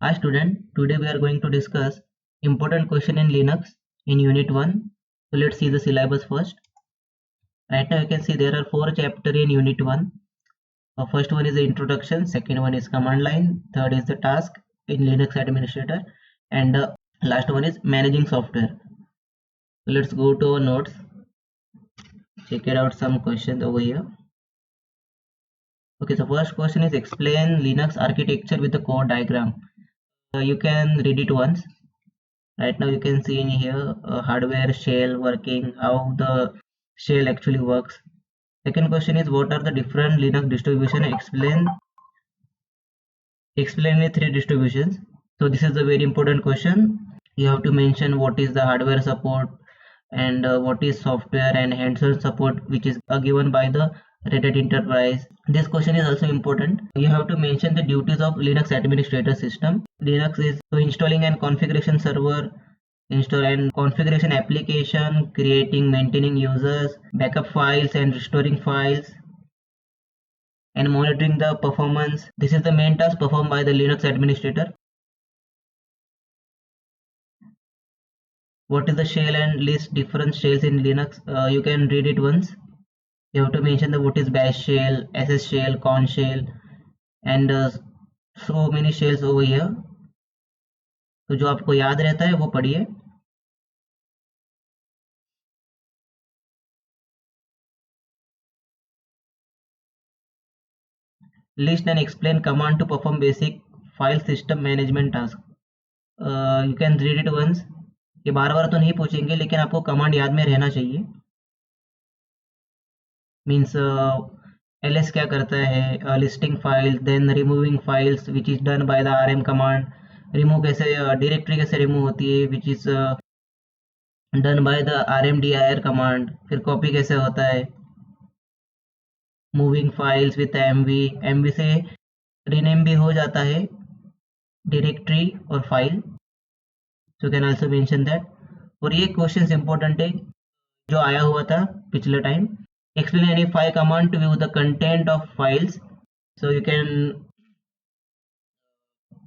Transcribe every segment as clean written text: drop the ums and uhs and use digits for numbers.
Hi student, today we are going to discuss important question in Linux in Unit 1. So let's see the syllabus first. Right now you can see there are 4 chapters in Unit 1. First one is the introduction, second one is command line, third is the task in Linux administrator, and last one is managing software. So let's go to our notes, check it out some questions over here. Okay, so first question is explain Linux architecture with the code diagram. You can read it once. Right now you can see in here hardware shell working, how the shell actually works. Second question is what are the different Linux distribution? Explain the 3 distributions. So this is a very important question. You have to mention what is the hardware support and what is software and hands-on support, which is given by the Red Hat Enterprise. This question is also important. You have to mention the duties of Linux administrator system. Linux is so installing and configuration server, install and configuration application, creating, maintaining users, backup files and restoring files, and monitoring the performance. This is the main task performed by the Linux administrator. What is the shell and list different shells in Linux? You can read it once. You have to mention the what is bash shell, sh shell, corn shell, and so many shells over here. तो जो आपको याद रहता है वो पढ़िए. List and explain command to perform basic file system management task. You can read it once. ये बार बार तो नहीं पूछेंगे लेकिन आपको कमांड याद में रहना चाहिए. मीन्स ls क्या करता है, listing file, then removing files which is done by the rm command. Remove कैसे, डायरेक्टरी कैसे रिमूव होती है which is done by the rmdir command. फिर कॉपी कैसे होता है, मूविंग फाइल्स विथ mv से रीनेम भी हो जाता है डायरेक्टरी और file. So can also mention that. और ये क्वेश्चन इंपॉर्टेंट है जो आया हुआ था पिछले time. Explain any file command to view the content of files. So you can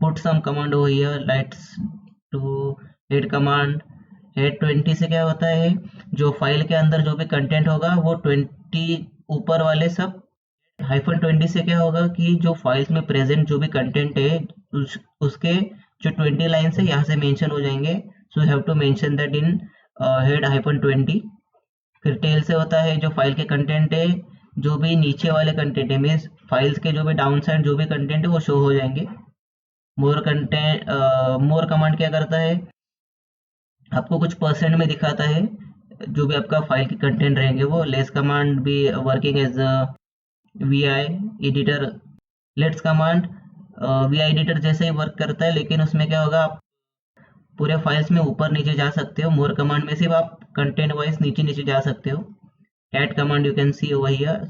put some command over here. Let's do head command. head 20 से क्या होता है, जो फाइल के अंदर जो भी कंटेंट होगा वो 20 ऊपर वाले सब. -20 से क्या होगा कि जो फाइल्स में प्रेजेंट जो भी कंटेंट है उसके जो 20 लाइन है यहाँ से मेंशन हो जाएंगे. So you have to mention that in head -20. फिर टेल से होता है जो फाइल के कंटेंट है, जो भी नीचे वाले कंटेंट है, मीन्स फाइल्स के जो भी डाउन साइड जो भी कंटेंट है वो शो हो जाएंगे. मोर कमांड क्या करता है, आपको कुछ परसेंट में दिखाता है जो भी आपका फाइल के कंटेंट रहेंगे वो. लेस कमांड भी working as vi editor. Let's command vi editor जैसे ही वर्क करता है, लेकिन उसमें क्या होगा, आप पूरे फाइल्स में ऊपर नीचे जा सकते हो. मोर कमांड में सिर्फ आप कंटेंट वाइज नीचे नीचे जा सकते हो. Cat command you can see over here.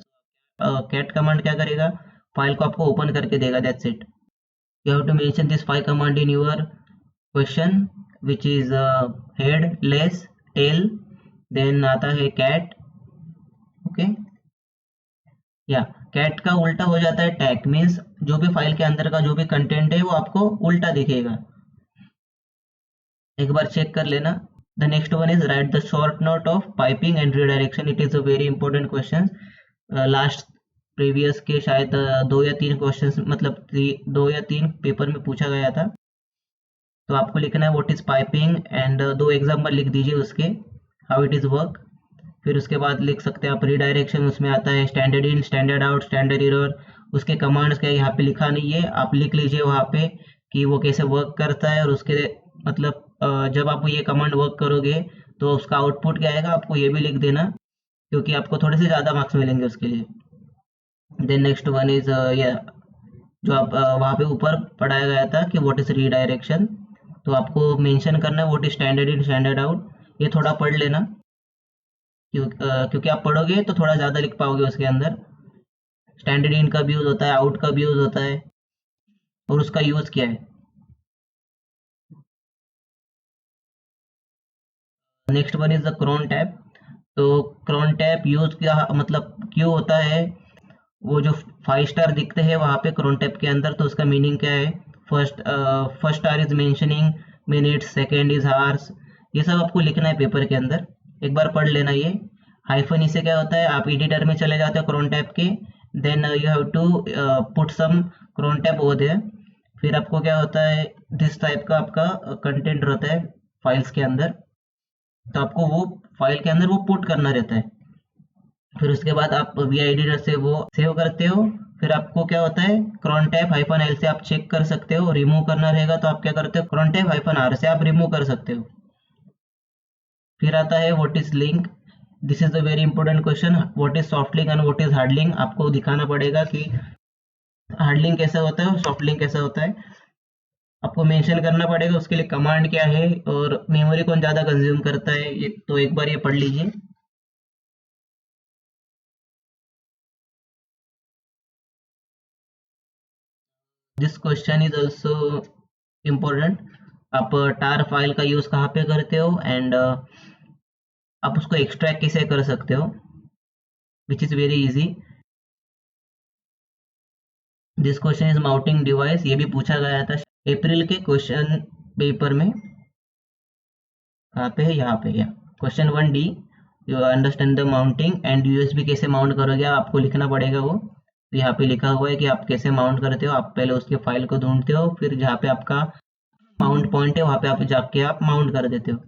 Cat command क्या करेगा, फाइल को आपको ओपन करके देगा. That's it. You have to mention this 5 command in your question which is head, less, tail, then आता है कैट. ओके, या कैट का उल्टा हो जाता है टैग. मीन्स जो भी फाइल के अंदर का जो भी कंटेंट है वो आपको उल्टा दिखेगा. एक बार चेक कर लेना. The next one is write the short note of piping and redirection. It is a very important question. Last previous के शायद 2 या 3 क्वेश्चंस, मतलब 2 या 3 पेपर में पूछा गया था. तो आपको लिखना है what is piping and 2 example लिख दीजिए उसके, हाउ इट इज वर्क. फिर उसके बाद लिख सकते हैं आप रिडायरेक्शन. उसमें आता है standard in, standard out, standard error. उसके कमांड्स का यहाँ पे लिखा नहीं है, आप लिख लीजिए वहाँ पे कि वो कैसे वर्क करता है. और उसके मतलब जब आप ये कमांड वर्क करोगे तो उसका आउटपुट क्या आएगा आपको ये भी लिख देना, क्योंकि आपको थोड़े से ज़्यादा मार्क्स मिलेंगे उसके लिए. देन नेक्स्ट वन इज जो आप वहाँ पे ऊपर पढ़ाया गया था कि व्हाट इज रीडायरेक्शन. तो आपको मेंशन करना है what is standard in, standard out. ये थोड़ा पढ़ लेना क्योंकि आप पढ़ोगे तो थोड़ा ज़्यादा लिख पाओगे उसके अंदर. स्टैंडर्ड इन का भी यूज़ होता है, आउट का भी यूज़ होता है, और उसका यूज़ क्या है. Next one is the cron tab. तो cron टैब यूज क्या मतलब क्यों होता है, वो जो 5 स्टार दिखते हैं वहाँ पे क्रोन टैब के अंदर, तो उसका मीनिंग क्या है? First star is mentioning minutes, second is ours, ये सब आपको लिखना है पेपर के अंदर। एक बार पढ़ लेना ये। हाइफन इससे क्या होता है, आप एडिटर में चले जाते हो क्रोन टैब के, then you have to put some crontab over there. फिर आपको क्या होता है, दिस टाइप का आपका कंटेंट रहता है फाइल्स के अंदर, तो आपको वो फाइल के अंदर वो पुट करना रहता है। फिर उसके बाद आप वी एडिटर से वो सेव करते हो। फिर आपको क्या होता है, क्रोन टैब हाइफन एल से आप चेक कर सकते हो, रिमूव करना रहेगा तो आप क्या करते हो, क्रोन टैब हाइफन आर से आप रिमूव कर सकते हो। फिर आता है what is link. This is the very important question, what is soft link and what is hard link. आपको दिखाना पड़ेगा कि हार्ड लिंक कैसा होता है और सॉफ्ट लिंक कैसा होता है। आपको मेंशन करना पड़ेगा उसके लिए कमांड क्या है और मेमोरी कौन ज़्यादा कंज्यूम करता है, ये तो एक बार ये पढ़ लीजिए। This question is also important. आप टार फाइल का यूज़ कहाँ पे करते हो एंड आप उसको एक्सट्रैक्ट कैसे कर सकते हो, which is very easy. This question is mounting device, ये भी पूछा गया था अप्रैल के क्वेश्चन पेपर में। कहाँ पे है, यहाँ पे, या question 1D। You understand the mounting and USB कैसे माउंट करोगे आपको लिखना पड़ेगा वो। तो यहाँ पे लिखा हुआ है कि आप कैसे माउंट करते हो। आप पहले उसके फाइल को ढूंढते हो, फिर जहाँ पे आपका माउंट पॉइंट है वहाँ पे आप जाके आप माउंट कर देते हो।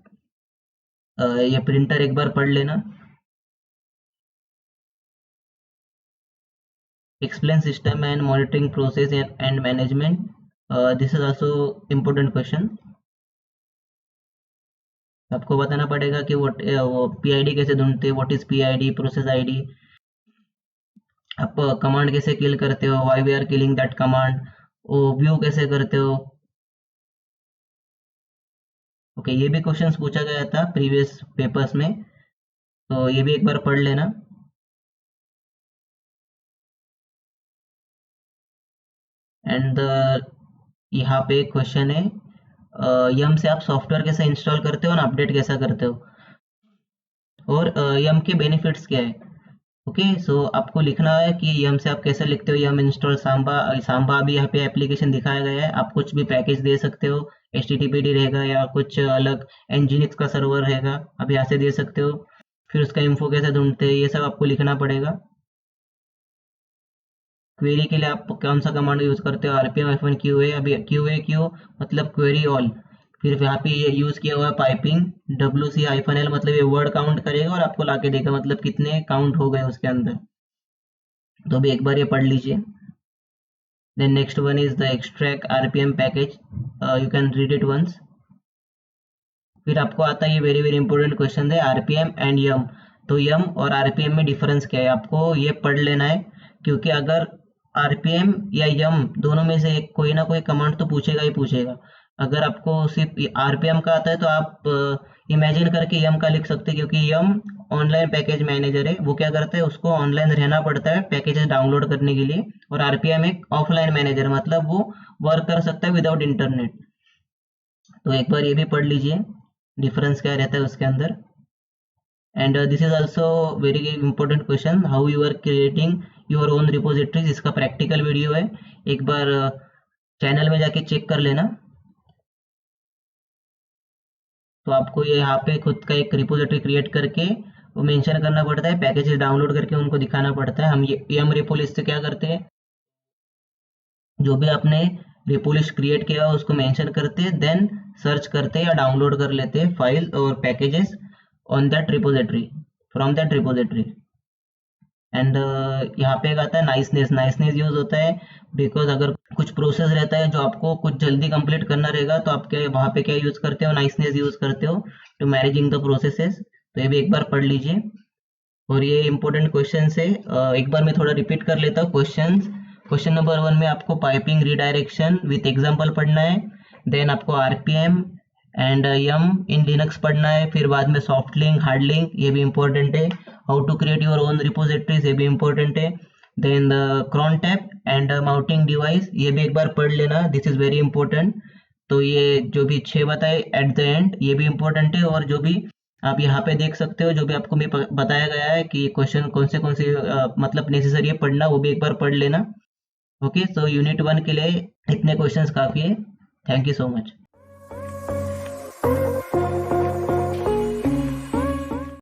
ये प्रिंटर एक बार पढ़ लेना। Explain system and monitoring process and management, this is also important question. आपको बताना पड़ेगा कि वो पीआईडी कैसे ढूंढते हैं, what is PID, process ID. आप कमांड कैसे किल करते हो, why we are killing that command, वो व्यू कैसे करते हो। ओके, ये भी क्वेश्चंस पूछा गया था प्रीवियस पेपर्स में, तो ये भी एक बार पढ़ लेना। एंड यहाँ पे एक क्वेश्चन है, यम से आप सॉफ्टवेयर कैसे इंस्टॉल करते हो और अपडेट कैसा करते हो, और यम के बेनिफिट्स क्या है। ओके, सो आपको लिखना है कि यम से आप कैसे लिखते हो, यम इंस्टॉल सांबा। सांबा भी यहाँ पे एप्लीकेशन दिखाया गया है, आप कुछ भी पैकेज दे सकते हो, HTTPD रहेगा या कुछ अलग एनजीनिक्स का सर्वर रहेगा, आप यहाँ से दे सकते हो। फिर उसका इन्फो कैसे ढूंढते हैं ये सब आपको लिखना पड़ेगा। क्वेरी के लिए आप कौन सा कमांड यूज करते हो, RPM-QA। अभी QA मतलब क्वेरी ऑल। फिर यहाँ पे ये यूज किया हुआ है पाइपिंग, WC-L मतलब ये वर्ड काउंट करेगा और आपको लाके देगा मतलब कितने काउंट हो गए उसके अंदर। तो भी एक बार ये पढ़ लीजिए। Then next one is the extract RPM package, you can read it once. फिर आपको आता है ये वेरी वेरी इंपॉर्टेंट क्वेश्चन है, RPM एंड यम। तो यम और RPM में डिफरेंस क्या है आपको ये पढ़ लेना है, क्योंकि अगर RPM या यम दोनों में से एक कोई ना कोई कमांड तो पूछेगा ही पूछेगा। अगर आपको सिर्फ RPM का आता है तो आप इमेजिन करके यम का लिख सकते हैं, क्योंकि यम ऑनलाइन पैकेज मैनेजर है, वो क्या करता है उसको ऑनलाइन रहना पड़ता है पैकेजेस डाउनलोड करने के लिए। और RPM एक ऑफलाइन मैनेजर, मतलब वो वर्क कर सकता है विदाउट इंटरनेट। तो एक बार ये भी पढ़ लीजिए डिफरेंस क्या रहता है उसके अंदर। And this is also very important question, how you are creating your own repositories. इसका प्रैक्टिकल वीडियो है, एक बार चैनल में जाके चेक कर लेना। तो आपको ये यहाँ पे खुद का एक रिपोजिटरी क्रिएट करके वो मेंशन करना पड़ता है, पैकेजेस डाउनलोड करके उनको दिखाना पड़ता है। हम ये यम रिपो लिस्ट से क्या करते हैं, जो भी आपने रिपो लिस्ट क्रिएट किया है उसको मेंशन करते हैं, देन सर्च करते हैं या डाउनलोड कर लेते हैं फाइल और packages on that repository, from that repository. And यहाँ पे एक आता है नाइसनेस यूज होता है बिकॉज अगर कुछ प्रोसेस रहता है जो आपको कुछ जल्दी कंप्लीट करना रहेगा तो आप क्या वहाँ पे क्या यूज करते हो, नाइसनेस यूज करते हो टू मैनेजिंग द प्रोसेसेस। तो ये भी एक बार पढ़ लीजिए। और ये इंपॉर्टेंट क्वेश्चन है, एक बार मैं थोड़ा रिपीट कर लेता हूँ क्वेश्चन। क्वेश्चन नंबर 1 में आपको पाइपिंग रिडायरेक्शन विथ एग्जांपल पढ़ना है, देन आपको RPM and yum in Linux पढ़ना है, फिर बाद में सॉफ्ट लिंक, हार्ड लिंक, ये भी इंपॉर्टेंट है। How to create your own repositories, ये भी इंपॉर्टेंट है। Then the crontab and mounting device, ये भी एक बार पढ़ लेना, दिस इज वेरी इंपॉर्टेंट। तो ये जो भी 6 बताए एट द एंड ये भी इंपॉर्टेंट है, और जो भी आप यहाँ पे देख सकते हो जो भी आपको मैं बताया गया है कि क्वेश्चन कौन से मतलब नेसेसरी है पढ़ना, वो भी एक बार पढ़ लेना। ओके, तो यूनिट 1 के लिए इतने क्वेश्चंस काफ़ी है। Thank you so much.